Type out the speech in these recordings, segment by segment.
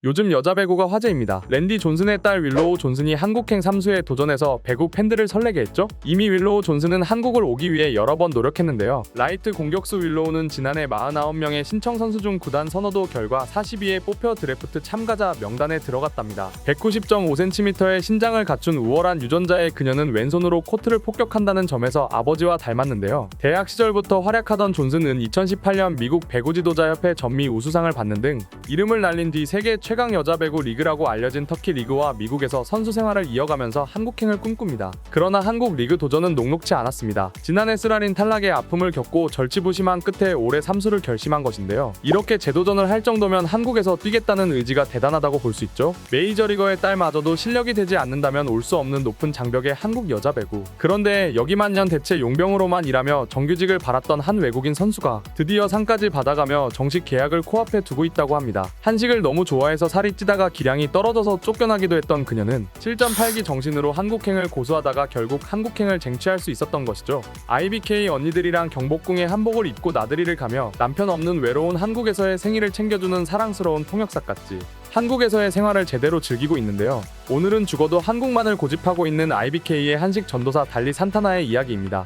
요즘 여자 배구가 화제입니다. 랜디 존슨의 딸 윌로우 존슨이 한국행 3수에 도전해서 배구 팬들을 설레게 했죠. 이미 윌로우 존슨은 한국을 오기 위해 여러 번 노력했는데요. 라이트 공격수 윌로우는 지난해 49명의 신청 선수 중 구단 선호도 결과 42에 뽑혀 드래프트 참가자 명단에 들어갔답니다. 190.5cm의 신장을 갖춘 우월한 유전자의 그녀는 왼손으로 코트를 폭격한다는 점에서 아버지와 닮았는데요. 대학 시절부터 활약하던 존슨은 2018년 미국 배구 지도자 협회 전미 우수상을 받는 등 이름을 날린 뒤 세계 최강 여자 배구 리그라고 알려진 터키 리그와 미국에서 선수 생활을 이어가면서 한국행을 꿈꿉니다. 그러나 한국 리그 도전은 녹록지 않았습니다. 지난해 쓰라린 탈락의 아픔을 겪고 절치부심한 끝에 올해 3수를 결심한 것인데요. 이렇게 재도전을 할 정도면 한국에서 뛰겠다는 의지가 대단하다고 볼 수 있죠. 메이저리거의 딸마저도 실력이 되지 않는다면 올 수 없는 높은 장벽의 한국 여자 배구. 그런데 여기만년 대체 용병으로만 일하며 정규직을 바랐던 한 외국인 선수가 드디어 상까지 받아가며 정식 계약을 코앞에 두고 있다고 합니다. 한식을 너무 좋아해서 살이 찌다가 기량이 떨어져서 쫓겨나기도 했던 그녀는 7.8기 정신으로 한국행을 고수하다가 결국 한국행을 쟁취할 수 있었던 것이죠. IBK 언니들이랑 경복궁에 한복을 입고 나들이를 가며 남편 없는 외로운 한국에서의 생일을 챙겨주는 사랑스러운 통역사까지 한국에서의 생활을 제대로 즐기고 있는데요. 오늘은 죽어도 한국만을 고집하고 있는 IBK의 한식 전도사 달리 산타나의 이야기입니다.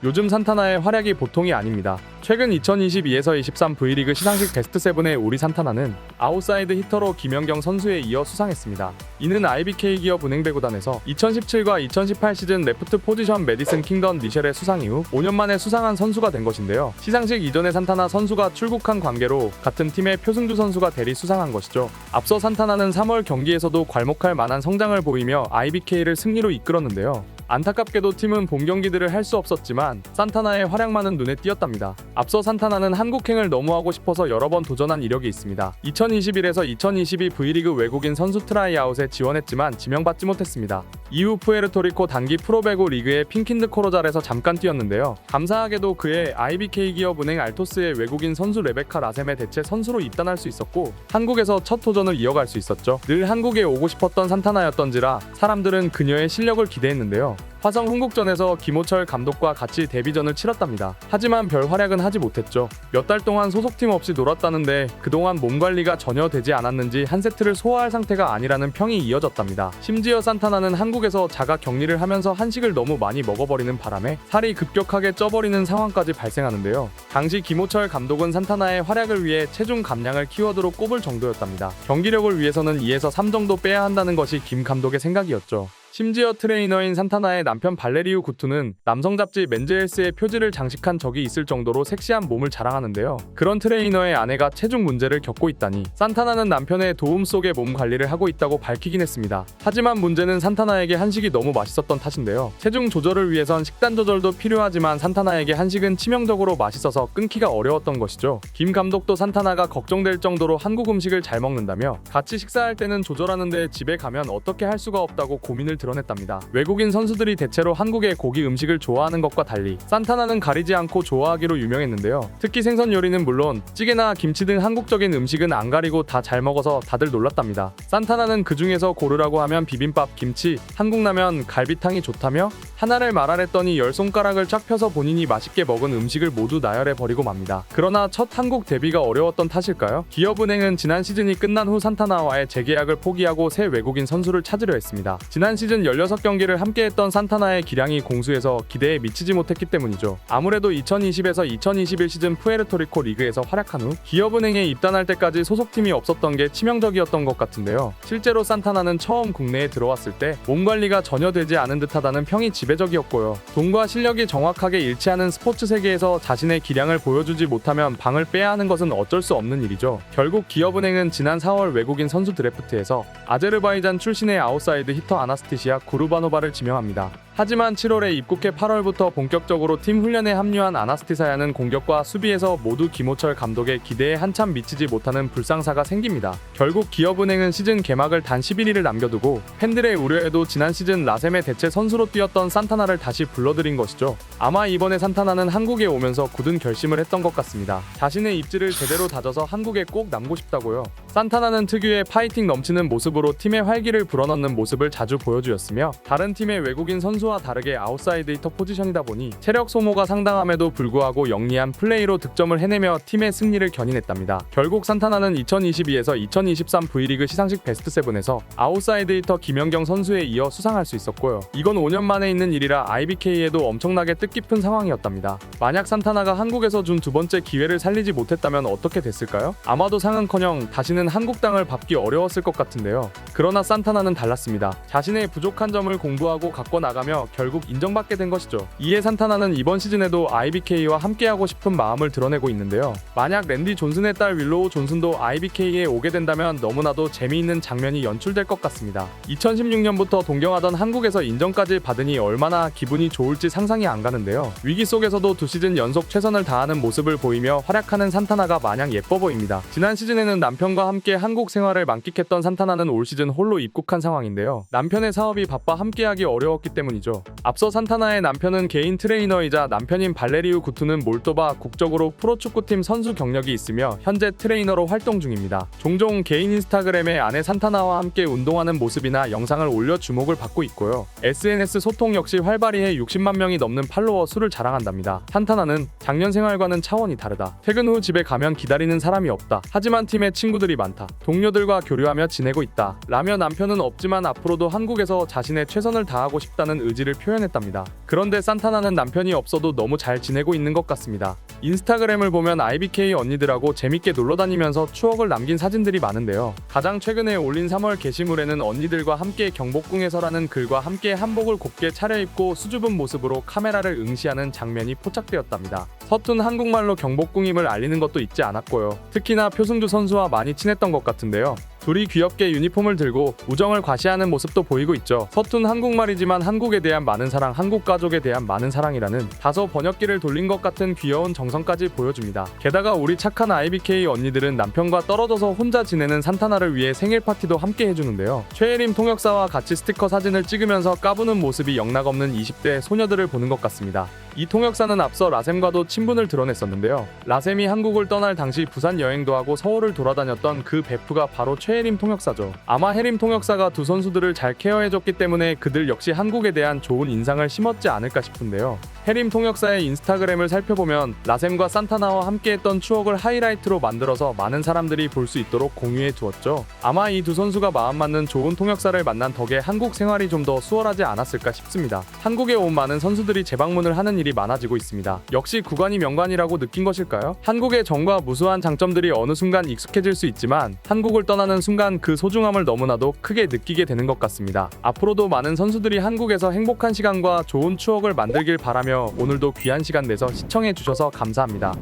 요즘 산타나의 활약이 보통이 아닙니다. 최근 2022에서 23 V리그 시상식 베스트 7의 우리 산타나는 아웃사이드 히터로 김연경 선수에 이어 수상했습니다. 이는 IBK 기업 은행배구단에서 2017과 2018 시즌 레프트 포지션 메디슨 킹던 리셸의 수상 이후 5년 만에 수상한 선수가 된 것인데요. 시상식 이전에 산타나 선수가 출국한 관계로 같은 팀의 표승주 선수가 대리 수상한 것이죠. 앞서 산타나는 3월 경기에서도 괄목할 만한 성장을 보이며 IBK를 승리로 이끌었는데요. 안타깝게도 팀은 본 경기들을 할 수 없었지만 산타나의 활약만은 눈에 띄었답니다. 앞서 산타나는 한국행을 너무 하고 싶어서 여러 번 도전한 이력이 있습니다. 2021에서 2022 V리그 외국인 선수 트라이아웃에 지원했지만 지명받지 못했습니다. 이후 푸에르토리코 단기 프로배구 리그의 핑킨드 코로잘에서 잠깐 뛰었는데요. 감사하게도 그의 IBK 기업은행 알토스의 외국인 선수 레베카 라셈의 대체 선수로 입단할 수 있었고 한국에서 첫 도전을 이어갈 수 있었죠. 늘 한국에 오고 싶었던 산타나였던지라 사람들은 그녀의 실력을 기대했는데요. 화성 흥국전에서 김호철 감독과 같이 데뷔전을 치렀답니다. 하지만 별 활약은 하지 못했죠. 몇 달 동안 소속팀 없이 놀았다는데 그동안 몸 관리가 전혀 되지 않았는지 한 세트를 소화할 상태가 아니라는 평이 이어졌답니다. 심지어 산타나는 한국에서 자가 격리를 하면서 한식을 너무 많이 먹어버리는 바람에 살이 급격하게 쪄버리는 상황까지 발생하는데요. 당시 김호철 감독은 산타나의 활약을 위해 체중 감량을 키워드로 꼽을 정도였답니다. 경기력을 위해서는 2에서 3 정도 빼야 한다는 것이 김 감독의 생각이었죠. 심지어 트레이너인 산타나의 남편 발레리우 구투는 남성 잡지 맨즈헬스의 표지를 장식한 적이 있을 정도로 섹시한 몸을 자랑하는데요. 그런 트레이너의 아내가 체중 문제를 겪고 있다니 산타나는 남편의 도움 속에 몸 관리를 하고 있다고 밝히긴 했습니다. 하지만 문제는 산타나에게 한식이 너무 맛있었던 탓인데요. 체중 조절을 위해선 식단 조절도 필요하지만 산타나에게 한식은 치명적으로 맛있어서 끊기가 어려웠던 것이죠. 김 감독도 산타나가 걱정될 정도로 한국 음식을 잘 먹는다며 같이 식사할 때는 조절하는데 집에 가면 어떻게 할 수가 없다고 고민을 드러냈답니다. 외국인 선수들이 대체로 한국의 고기 음식을 좋아하는 것과 달리 산타나는 가리지 않고 좋아하기로 유명했는데요. 특히 생선 요리는 물론 찌개나 김치 등 한국적인 음식은 안 가리고 다 잘 먹어서 다들 놀랐답니다. 산타나는 그 중에서 고르라고 하면 비빔밥, 김치, 한국라면, 갈비탕이 좋다며 하나를 말하랬더니 10손가락을 쫙 펴서 본인이 맛있게 먹은 음식을 모두 나열해 버리고 맙니다. 그러나 첫 한국 데뷔가 어려웠던 탓일까요? 기업은행은 지난 시즌이 끝난 후 산타나와의 재계약을 포기하고 새 외국인 선수를 찾으려 했습니다. 지난 시즌 16경기를 함께했던 산타나의 기량이 공수에서 기대에 미치지 못했기 때문이죠. 아무래도 2020에서 2021 시즌 푸에르토리코 리그에서 활약한 후 기업은행에 입단할 때까지 소속팀이 없었던 게 치명적이었던 것 같은데요. 실제로 산타나는 처음 국내에 들어왔을 때 몸 관리가 전혀 되지 않은 듯하다는 평이 지배적이었고요. 돈과 실력이 정확하게 일치하는 스포츠 세계에서 자신의 기량을 보여주지 못하면 방을 빼야 하는 것은 어쩔 수 없는 일이죠. 결국 기업은행은 지난 4월 외국인 선수 드래프트에서 아제르바이잔 출신의 아웃사이드 히터 아나스티시아 구르바노바를 지명합니다. 하지만 7월에 입국해 8월부터 본격적으로 팀 훈련에 합류한 아나스티사야는 공격과 수비에서 모두 김호철 감독의 기대에 한참 미치지 못하는 불상사가 생깁니다. 결국 기업은행은 시즌 개막을 단 11일을 남겨두고 팬들의 우려에도 지난 시즌 라셈의 대체 선수로 뛰었던 산타나를 다시 불러들인 것이죠. 아마 이번에 산타나는 한국에 오면서 굳은 결심을 했던 것 같습니다. 자신의 입지를 제대로 다져서 한국에 꼭 남고 싶다고요. 산타나는 특유의 파이팅 넘치는 모습으로 팀의 활기를 불어넣는 모습을 자주 보여주었으며 다른 팀의 외국인 선수와 선수와 다르게 아웃사이드 히터 포지션이다 보니 체력 소모가 상당함에도 불구하고 영리한 플레이로 득점을 해내며 팀의 승리를 견인했답니다. 결국 산타나는 2022에서 2023 V리그 시상식 베스트 7에서 아웃사이드 히터 김연경 선수에 이어 수상할 수 있었고요. 이건 5년 만에 있는 일이라 IBK에도 엄청나게 뜻깊은 상황이었답니다. 만약 산타나가 한국에서 준 두 번째 기회를 살리지 못했다면 어떻게 됐을까요? 아마도 상은커녕 다시는 한국 땅을 밟기 어려웠을 것 같은데요. 그러나 산타나는 달랐습니다. 자신의 부족한 점을 공부하고 갖고 나가며 결국 인정받게 된 것이죠. 이에 산타나는 이번 시즌에도 IBK와 함께하고 싶은 마음을 드러내고 있는데요. 만약 랜디 존슨의 딸 윌로우 존슨도 IBK에 오게 된다면 너무나도 재미있는 장면이 연출될 것 같습니다. 2016년부터 동경하던 한국에서 인정까지 받으니 얼마나 기분이 좋을지 상상이 안 가는데요. 위기 속에서도 2시즌 연속 최선을 다하는 모습을 보이며 활약하는 산타나가 마냥 예뻐 보입니다. 지난 시즌에는 남편과 함께 한국 생활을 만끽했던 산타나는 올 시즌 홀로 입국한 상황인데요. 남편의 사업이 바빠 함께하기 어려웠기 때문이죠. 앞서 산타나의 남편은 개인 트레이너이자 남편인 발레리우 구투는 몰도바 국적으로 프로축구팀 선수 경력이 있으며 현재 트레이너로 활동 중입니다. 종종 개인 인스타그램에 아내 산타나와 함께 운동하는 모습이나 영상을 올려 주목을 받고 있고요. SNS 소통 역시 활발히 해 60만 명이 넘는 팔로워 수를 자랑한답니다. 산타나는 작년 생활과는 차원이 다르다. 퇴근 후 집에 가면 기다리는 사람이 없다. 하지만 팀에 친구들이 많다. 동료들과 교류하며 지내고 있다. 라며 남편은 없지만 앞으로도 한국에서 자신의 최선을 다하고 싶다는 의지를 표현했답니다. 그런데 산타나는 남편이 없어도 너무 잘 지내고 있는 것 같습니다. 인스타그램을 보면 IBK 언니들하고 재밌게 놀러다니면서 추억을 남긴 사진들이 많은데요. 가장 최근에 올린 3월 게시물에는 언니들과 함께 경복궁에서라는 글과 함께 한복을 곱게 차려입고 수줍은 모습으로 카메라를 응시하는 장면이 포착되었답니다. 서툰 한국말로 경복궁임을 알리는 것도 잊지 않았고요. 특히나 표승주 선수와 많이 친했던 것 같은데요. 둘이 귀엽게 유니폼을 들고 우정을 과시하는 모습도 보이고 있죠. 서툰 한국말이지만 한국에 대한 많은 사랑, 한국 가족에 대한 많은 사랑이라는 다소 번역기를 돌린 것 같은 귀여운 정성까지 보여줍니다. 게다가 우리 착한 IBK 언니들은 남편과 떨어져서 혼자 지내는 산타나를 위해 생일 파티도 함께 해주는데요. 최혜림 통역사와 같이 스티커 사진을 찍으면서 까부는 모습이 영락없는 20대 소녀들을 보는 것 같습니다. 이 통역사는 앞서 라셈과도 친분을 드러냈었는데요. 라셈이 한국을 떠날 당시 부산 여행도 하고 서울을 돌아다녔던 그 베프가 바로 최혜림 통역사죠. 아마 혜림 통역사가 두 선수들을 잘 케어해줬기 때문에 그들 역시 한국에 대한 좋은 인상을 심었지 않을까 싶은데요. 혜림 통역사의 인스타그램을 살펴보면 라셈과 산타나와 함께했던 추억을 하이라이트로 만들어서 많은 사람들이 볼 수 있도록 공유해 두었죠. 아마 이 두 선수가 마음 맞는 좋은 통역사를 만난 덕에 한국 생활이 좀 더 수월하지 않았을까 싶습니다. 한국에 온 많은 선수들이 재방문을 하는 일이 많아지고 있습니다. 역시 구관이 명관이라고 느낀 것일까요? 한국의 정과 무수한 장점들이 어느 순간 익숙해질 수 있지만 한국을 떠나는 순간 그 소중함을 너무나도 크게 느끼게 되는 것 같습니다. 앞으로도 많은 선수들이 한국에서 행복한 시간과 좋은 추억을 만들길 바라며 오늘도 귀한 시간 내서 시청해 주셔서 감사합니다.